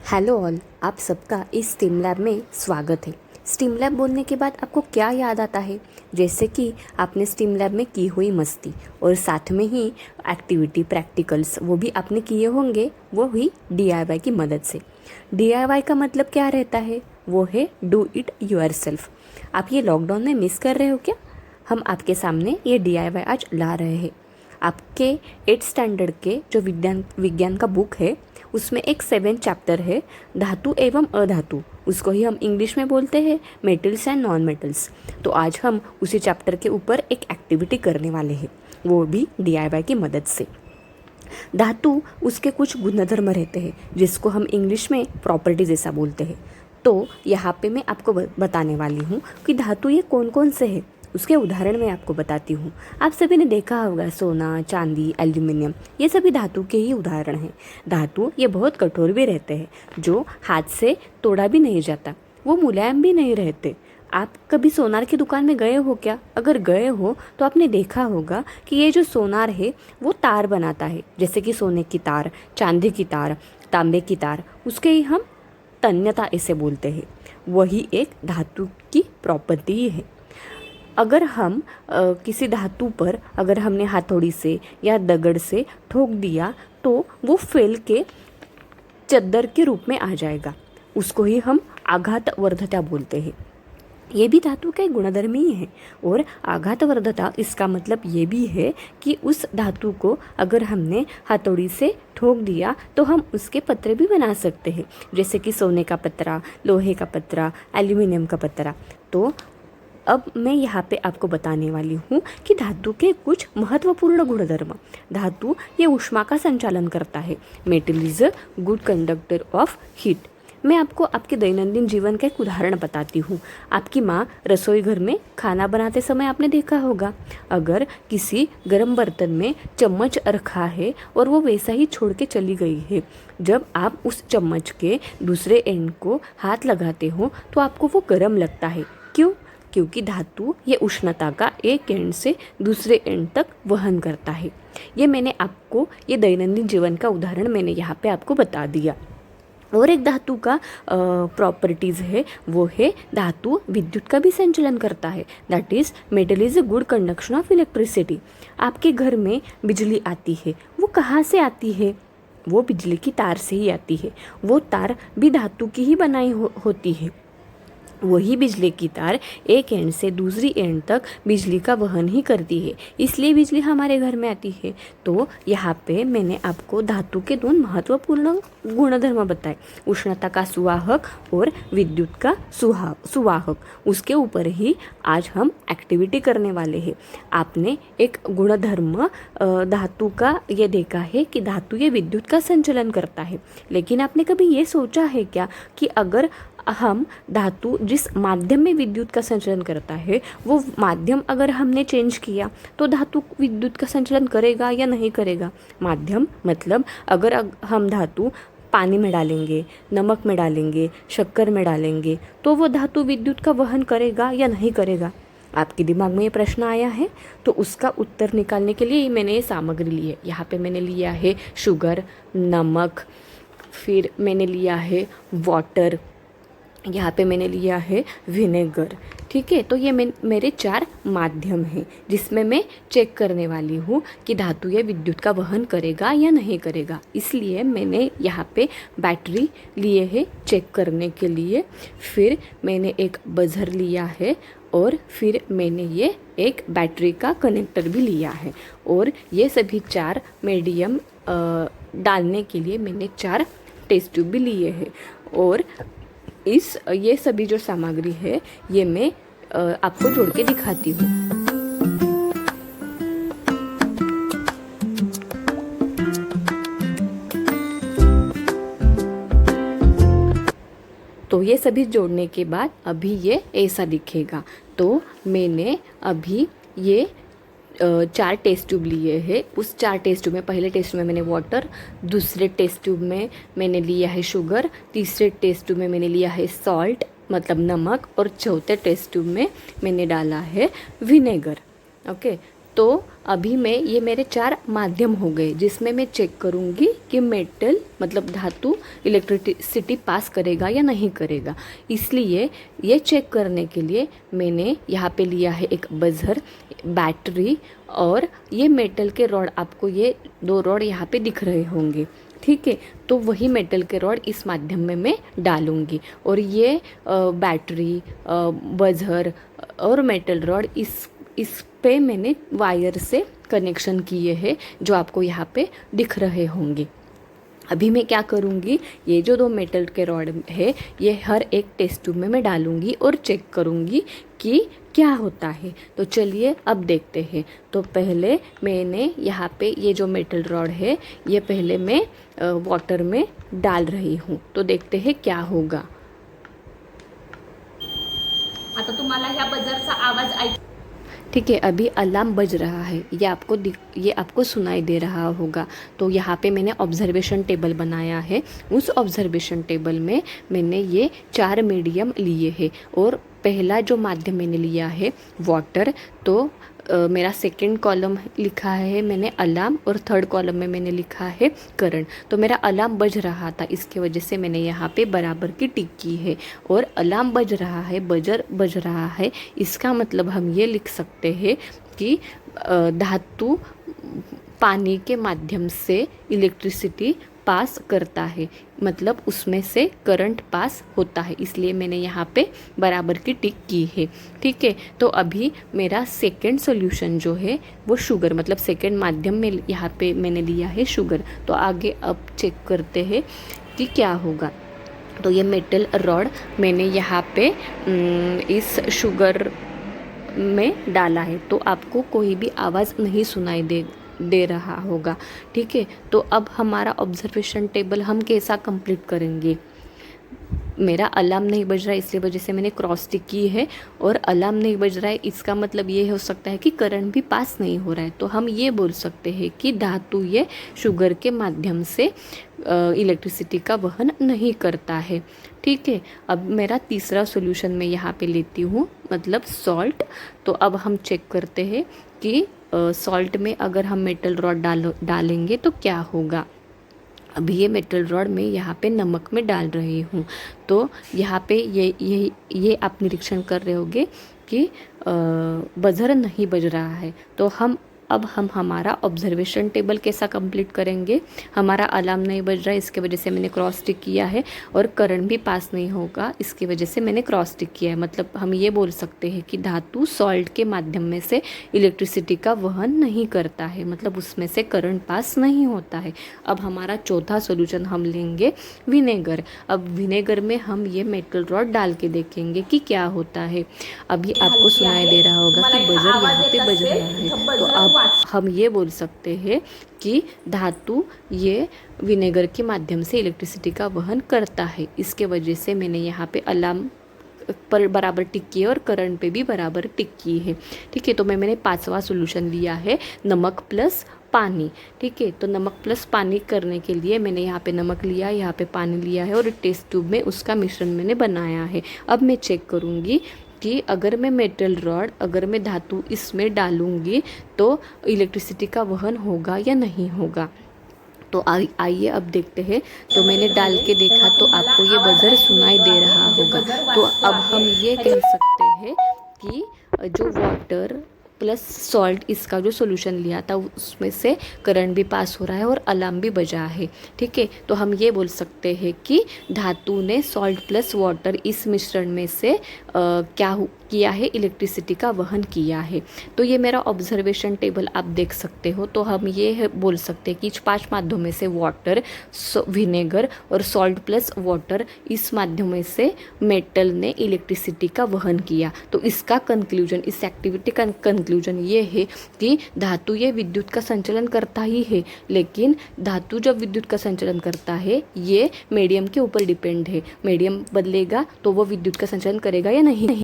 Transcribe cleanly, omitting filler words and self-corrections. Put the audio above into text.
Hello all, आप सबका इस स्टीम लैब में स्वागत है। स्टीम लैब बोलने के बाद आपको क्या याद आता है? जैसे कि आपने स्टीम लैब में की हुई मस्ती और साथ में ही एक्टिविटी प्रैक्टिकल्स वो भी आपने किए होंगे, वो हुई डीआईवाई की मदद से। डीआईवाई का मतलब क्या रहता है? वो है डू इट योरसेल्फ। आप ये लॉकडाउन में मिस कर रहे हो क्या? हम आपके सामने ये डीआईवाई आज ला रहे हैं। आपके 8th स्टैंडर्ड के जो विज्ञान का बुक है उसमें एक 7 चैप्टर है, धातु एवं अधातु। उसको ही हम इंग्लिश में बोलते हैं मेटल्स एंड नॉन मेटल्स। तो आज हम उसी चैप्टर के ऊपर एक एक्टिविटी करने वाले हैं, वो भी डीआईवाई की मदद से। धातु उसके कुछ गुणधर्म रहते हैं जिसको हम इंग्लिश में प्रॉपर्टीज ऐसा बोलते हैं। तो यहाँ पे मैं आपको बताने वाली हूँ कि धातु ये कौन कौन से हैं। उसके उदाहरण मैं आपको बताती हूँ। आप सभी ने देखा होगा सोना, चांदी, एल्यूमिनियम, ये सभी धातु के ही उदाहरण हैं। धातु ये बहुत कठोर भी रहते हैं, जो हाथ से तोड़ा भी नहीं जाता, वो मुलायम भी नहीं रहते। आप कभी सोनार की दुकान में गए हो क्या? अगर गए हो तो आपने देखा होगा कि ये जो सोनार है वो तार बनाता है, जैसे कि सोने की तार, चांदी की तार, तांबे की तार, उसके ही हम तन्यता इसे बोलते हैं। वही एक धातु की प्रॉपर्टी है। अगर हम किसी धातु पर अगर हमने हथौड़ी से या दगड़ से ठोक दिया तो वो फैल के चद्दर के रूप में आ जाएगा। उसको ही हम आघातवर्धता बोलते हैं। ये भी धातु का एक गुणधर्म ही है। और आघातवर्धता इसका मतलब ये भी है कि उस धातु को अगर हमने हथौड़ी से ठोक दिया तो हम उसके पत्रे भी बना सकते हैं, जैसे कि सोने का पत्रा, लोहे का पत्रा, एल्यूमिनियम का पत्रा। तो अब मैं यहाँ पे आपको बताने वाली हूँ कि धातु के कुछ महत्वपूर्ण गुणधर्म। धातु ये ऊष्मा का संचालन करता है। Metal is a good conductor of heat. मैं आपको आपके दैनंदिन जीवन का एक उदाहरण बताती हूँ। आपकी माँ रसोई घर में खाना बनाते समय आपने देखा होगा, अगर किसी गर्म बर्तन में चम्मच रखा है और वो वैसा ही छोड़ के चली गई है, जब आप उस चम्मच के दूसरे एंड को हाथ लगाते हो तो आपको वो गर्म लगता है। क्यों? क्योंकि धातु ये उष्णता का एक एंड से दूसरे एंड तक वहन करता है। ये मैंने आपको ये दैनंदिन जीवन का उदाहरण मैंने यहाँ पे आपको बता दिया। और एक धातु का प्रॉपर्टीज़ है, वो है धातु विद्युत का भी संचालन करता है। That is metal is a good conduction of electricity. आपके घर में बिजली आती है, वो कहाँ से आती है? वो बिजली की तार से ही आती है। वो तार भी धातु की ही बनाई होती है। वही बिजली की तार एक एंड से दूसरी एंड तक बिजली का वहन ही करती है, इसलिए बिजली हमारे घर में आती है। तो यहाँ पे मैंने आपको धातु के 2 महत्वपूर्ण गुणधर्म बताए, उष्णता का सुवाहक और विद्युत का सुवाहक। उसके ऊपर ही आज हम एक्टिविटी करने वाले हैं। आपने एक गुणधर्म धातु का ये देखा है कि धातु ये विद्युत का संचालन करता है, लेकिन आपने कभी ये सोचा है क्या कि अगर हम धातु जिस माध्यम में विद्युत का संचालन करता है वो माध्यम अगर हमने चेंज किया तो धातु विद्युत का संचालन करेगा या नहीं करेगा? माध्यम मतलब अगर हम धातु पानी में डालेंगे, नमक में डालेंगे, शक्कर में डालेंगे तो वो धातु विद्युत का वहन करेगा या नहीं करेगा? आपके दिमाग में ये प्रश्न आया है? तो उसका उत्तर निकालने के लिए मैंने ये सामग्री ली है। यहाँ पे मैंने लिया है शुगर, नमक, फिर मैंने लिया है वाटर, यहाँ पे मैंने लिया है विनेगर। ठीक है, तो ये मेरे 4 माध्यम हैं जिसमें मैं चेक करने वाली हूँ कि धातु ये विद्युत का वहन करेगा या नहीं करेगा। इसलिए मैंने यहाँ पे बैटरी लिए है चेक करने के लिए, फिर मैंने एक बजर लिया है और फिर मैंने ये एक बैटरी का कनेक्टर भी लिया है। और ये सभी 4 मीडियम डालने के लिए मैंने 4 टेस्ट ट्यूब भी लिए हैं। और ये सभी जो सामग्री है ये मैं आपको जोड़ के दिखाती हूँ। तो ये सभी जोड़ने के बाद अभी ये ऐसा दिखेगा। तो मैंने अभी ये 4 टेस्ट ट्यूब लिए हैं। उस 4 टेस्ट ट्यूब में पहले टेस्ट ट्यूब में मैंने वाटर, दूसरे टेस्ट ट्यूब में मैंने लिया है शुगर, तीसरे टेस्ट ट्यूब में मैंने लिया है सॉल्ट मतलब नमक, और चौथे टेस्ट ट्यूब में मैंने डाला है विनेगर। ओके, तो अभी मैं ये मेरे 4 माध्यम हो गए जिसमें मैं चेक करूँगी कि मेटल मतलब धातु इलेक्ट्रिसिटी पास करेगा या नहीं करेगा। इसलिए ये चेक करने के लिए मैंने यहाँ पे लिया है एक बजर, बैटरी और ये मेटल के रॉड। आपको ये 2 रॉड यहाँ पे दिख रहे होंगे, ठीक है। तो वही मेटल के रॉड इस माध्यम में मैं डालूँगी और ये बैटरी, बजर और मेटल रॉड इस पे मैंने वायर से कनेक्शन किए हैं जो आपको यहाँ पे दिख रहे होंगे। अभी मैं क्या करूँगी, ये जो 2 मेटल के रॉड है ये हर एक टेस्ट ट्यूब में मैं डालूँगी और चेक करूँगी कि क्या होता है। तो चलिए अब देखते हैं। तो पहले मैंने यहाँ पे ये जो मेटल रॉड है ये पहले मैं वाटर में डाल रही हूँ। तो देखते हैं क्या होगा। आता तुम्हाला ह्या बजरचा आवाज ठीक है, अभी अलार्म बज रहा है, ये आपको सुनाई दे रहा होगा। तो यहाँ पे मैंने ऑब्जर्वेशन टेबल बनाया है। उस ऑब्जर्वेशन टेबल में मैंने ये 4 मीडियम लिए हैं और पहला जो माध्यम मैंने लिया है वाटर। तो मेरा सेकंड कॉलम लिखा है मैंने अलार्म और थर्ड कॉलम में मैंने लिखा है करंट। तो मेरा अलार्म बज रहा था, इसके वजह से मैंने यहाँ पे बराबर की टिक की है। और अलार्म बज रहा है, बजर बज रहा है, इसका मतलब हम ये लिख सकते हैं कि धातु पानी के माध्यम से इलेक्ट्रिसिटी पास करता है, मतलब उसमें से करंट पास होता है। इसलिए मैंने यहाँ पे बराबर की टिक की है, ठीक है। तो अभी मेरा सेकंड सॉल्यूशन जो है वो शुगर, मतलब सेकंड माध्यम में यहाँ पे मैंने लिया है शुगर। तो आगे अब चेक करते हैं कि क्या होगा। तो ये मेटल रॉड मैंने यहाँ पे इस शुगर में डाला है, तो आपको कोई भी आवाज़ नहीं सुनाई दे रहा होगा, ठीक है। तो अब हमारा ऑब्जर्वेशन टेबल हम कैसा कंप्लीट करेंगे। मेरा अलार्म नहीं बज रहा है, इसलिए वजह से मैंने क्रॉस टिक की है। और अलार्म नहीं बज रहा है, इसका मतलब ये हो सकता है कि करंट भी पास नहीं हो रहा है। तो हम ये बोल सकते हैं कि धातु ये शुगर के माध्यम से इलेक्ट्रिसिटी का वहन नहीं करता है, ठीक है। अब मेरा तीसरा सॉल्यूशन मैं यहाँ पे लेती हूँ, मतलब सॉल्ट। तो अब हम चेक करते हैं कि सॉल्ट में अगर हम मेटल रॉड डालेंगे तो क्या होगा। अभी ये मेटल रॉड में यहाँ पे नमक में डाल रही हूँ। तो यहाँ पे ये आप निरीक्षण कर रहे होंगे कि बजर नहीं बज रहा है। तो अब हम हमारा ऑब्जर्वेशन टेबल कैसा कंप्लीट करेंगे। हमारा अलार्म नहीं बज रहा है, इसके वजह से मैंने क्रॉस टिक किया है। और करंट भी पास नहीं होगा, इसकी वजह से मैंने क्रॉस टिक किया है। मतलब हम ये बोल सकते हैं कि धातु सॉल्ट के माध्यम में से इलेक्ट्रिसिटी का वहन नहीं करता है, मतलब उसमें से करंट पास नहीं होता है। अब हमारा चौथा सोल्यूशन हम लेंगे विनेगर। अब विनेगर में हम ये मेटल रॉड डाल के देखेंगे कि क्या होता है। अभी आपको सुनाई दे रहा होगा कि बजर यहाँ पे बज रहा है। तो अब हम ये बोल सकते हैं कि धातु ये विनेगर के माध्यम से इलेक्ट्रिसिटी का वहन करता है। इसके वजह से मैंने यहाँ पे अलार्म पर बराबर टिक की है और करंट पे भी बराबर टिक की है, ठीक है। तो मैंने 5वां सॉल्यूशन लिया है नमक प्लस पानी, ठीक है। तो नमक प्लस पानी करने के लिए मैंने यहाँ पे नमक लिया, यहाँ पे पानी लिया है और टेस्ट ट्यूब में उसका मिश्रण मैंने बनाया है। अब मैं चेक करूँगी कि अगर मैं मेटल रॉड, अगर मैं धातु इसमें डालूँगी तो इलेक्ट्रिसिटी का वहन होगा या नहीं होगा। तो आइए अब देखते हैं। तो मैंने डाल के देखा तो आपको ये बजर सुनाई दे रहा होगा। तो अब हम ये कह सकते हैं कि जो वाटर प्लस सॉल्ट इसका जो सॉल्यूशन लिया था उसमें से करंट भी पास हो रहा है और अलार्म भी बजा है, ठीक है। तो हम ये बोल सकते हैं कि धातु ने सॉल्ट प्लस वाटर इस मिश्रण में से क्या किया है, इलेक्ट्रिसिटी का वहन किया है। तो ये मेरा ऑब्जर्वेशन टेबल आप देख सकते हो। तो हम ये बोल सकते हैं कि 5 माध्यम में से वाटर, विनेगर और सॉल्ट प्लस वाटर इस माध्यम में से मेटल ने इलेक्ट्रिसिटी का वहन किया। तो इसका कंक्लूजन, इस एक्टिविटी का कंक्लूजन ये है कि धातु ये विद्युत का संचलन करता ही है, लेकिन धातु जब विद्युत का संचलन करता है ये मीडियम के ऊपर डिपेंड है। मीडियम बदलेगा तो वो विद्युत का संचलन करेगा या नहीं।